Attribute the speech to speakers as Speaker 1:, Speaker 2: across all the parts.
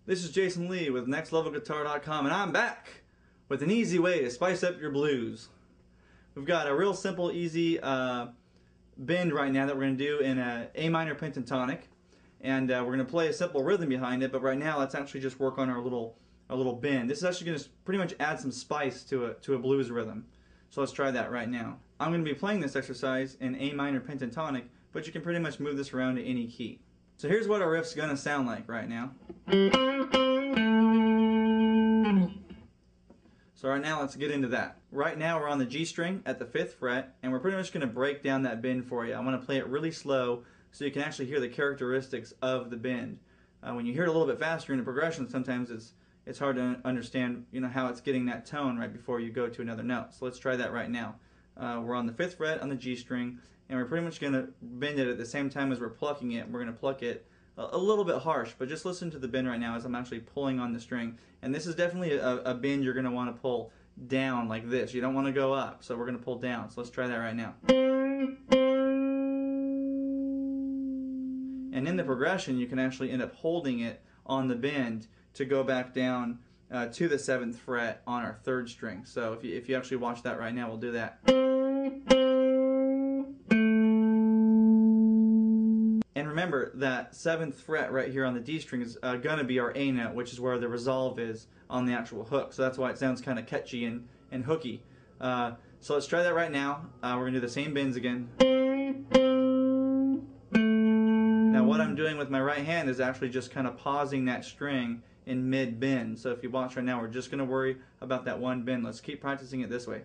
Speaker 1: This is Jason Lee with NextLevelGuitar.com, and I'm back with an easy way to spice up your blues. We've got a real simple, easy bend right now that we're going to do in a A minor pentatonic, and we're going to play a simple rhythm behind it. But right now, let's actually just work on our little bend. This is actually going to pretty much add some spice to a blues rhythm. So let's try that right now. I'm going to be playing this exercise in A minor pentatonic, but you can pretty much move this around to any key. So here's what our riff's going to sound like right now. So right now, let's get into that. Right now, we're on the G string at the 5th fret, and we're pretty much going to break down that bend for you. I'm going to play it really slow so you can actually hear the characteristics of the bend. When you hear it a little bit faster in the progression, sometimes it's hard to understand, how it's getting that tone right before you go to another note. So let's try that right now. We're on the 5th fret on the G string, and we're pretty much going to bend it at the same time as we're plucking it. We're going to pluck it a little bit harsh, but just listen to the bend right now as I'm actually pulling on the string. And this is definitely a bend you're going to want to pull down like this. You don't want to go up, so we're going to pull down. So let's try that right now. And in the progression, you can actually end up holding it on the bend to go back down to the 7th fret on our 3rd string. So if you actually watch that right now, we'll do that. And remember that 7th fret right here on the D string is going to be our A note, which is where the resolve is on the actual hook. So that's why it sounds kind of catchy and hooky. So let's try that right now. We're going to do the same bends again. Now what I'm doing with my right hand is actually just kind of pausing that string in mid-bend. So if you watch right now, we're just going to worry about that one bend. Let's keep practicing it this way.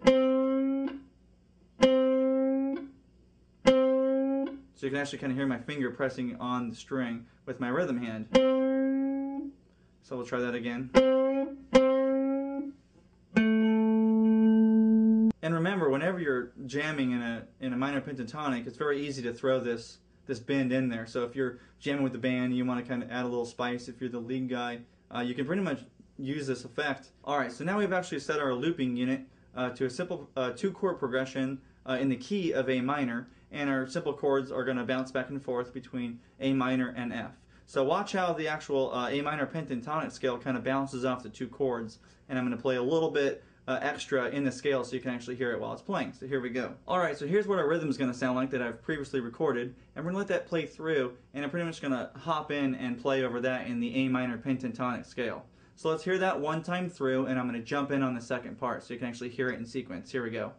Speaker 1: So you can actually kind of hear my finger pressing on the string with my rhythm hand. So we'll try that again. And remember, whenever you're jamming in a minor pentatonic, it's very easy to throw this bend in there. So if you're jamming with the band, you want to kind of add a little spice. If you're the lead guy, you can pretty much use this effect. Alright, so now we've actually set our looping unit to a simple 2-chord progression in the key of A minor, and our simple chords are going to bounce back and forth between A minor and F. So watch how the actual A minor pentatonic scale kind of bounces off the 2 chords, and I'm going to play a little bit extra in the scale so you can actually hear it while it's playing. So here we go. Alright, so here's what our rhythm is going to sound like that I've previously recorded, and we're going to let that play through, and I'm pretty much going to hop in and play over that in the A minor pentatonic scale. So let's hear that one time through, and I'm going to jump in on the second part so you can actually hear it in sequence. Here we go.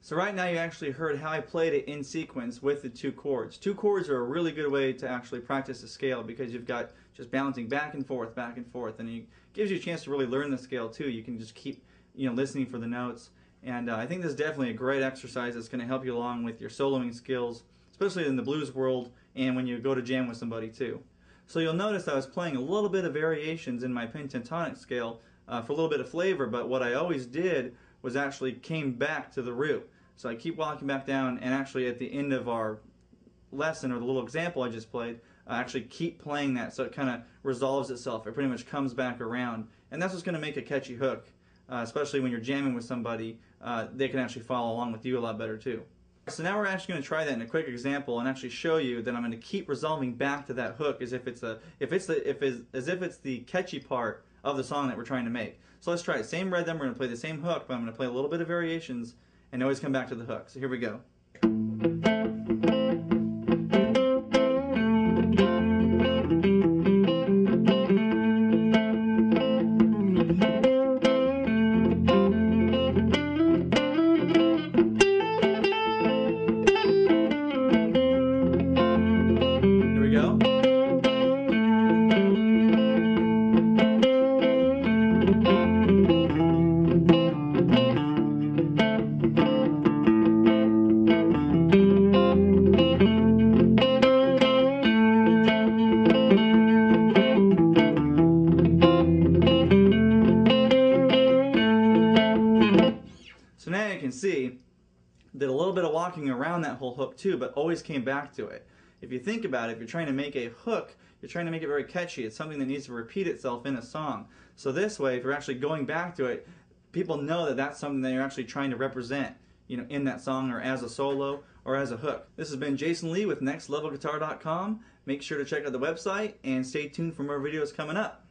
Speaker 1: So right now you actually heard how I played it in sequence with the 2 chords. 2 chords are a really good way to actually practice the scale because you've got just bouncing back and forth, and it gives you a chance to really learn the scale too. You can just keep listening for the notes, and I think this is definitely a great exercise that's going to help you along with your soloing skills, especially in the blues world and when you go to jam with somebody too. So you'll notice I was playing a little bit of variations in my pentatonic scale for a little bit of flavor, but what I always did was actually came back to the root. So I keep walking back down, and actually at the end of our lesson, or the little example I just played, I actually keep playing that so it kind of resolves itself. It pretty much comes back around, and that's what's going to make a catchy hook, especially when you're jamming with somebody. They can actually follow along with you a lot better too. So now we're actually going to try that in a quick example and actually show you that I'm going to keep resolving back to that hook as if it's the catchy part of the song that we're trying to make. So let's try it. Same rhythm, we're going to play the same hook, but I'm going to play a little bit of variations and always come back to the hook. So here we go. Here we go. did a little bit of walking around that whole hook too, but always came back to it. If you think about it, if you're trying to make a hook, you're trying to make it very catchy. It's something that needs to repeat itself in a song. So this way, if you're actually going back to it, people know that that's something that you're actually trying to represent, in that song or as a solo or as a hook. This has been Jason Lee with nextlevelguitar.com. Make sure to check out the website and stay tuned for more videos coming up.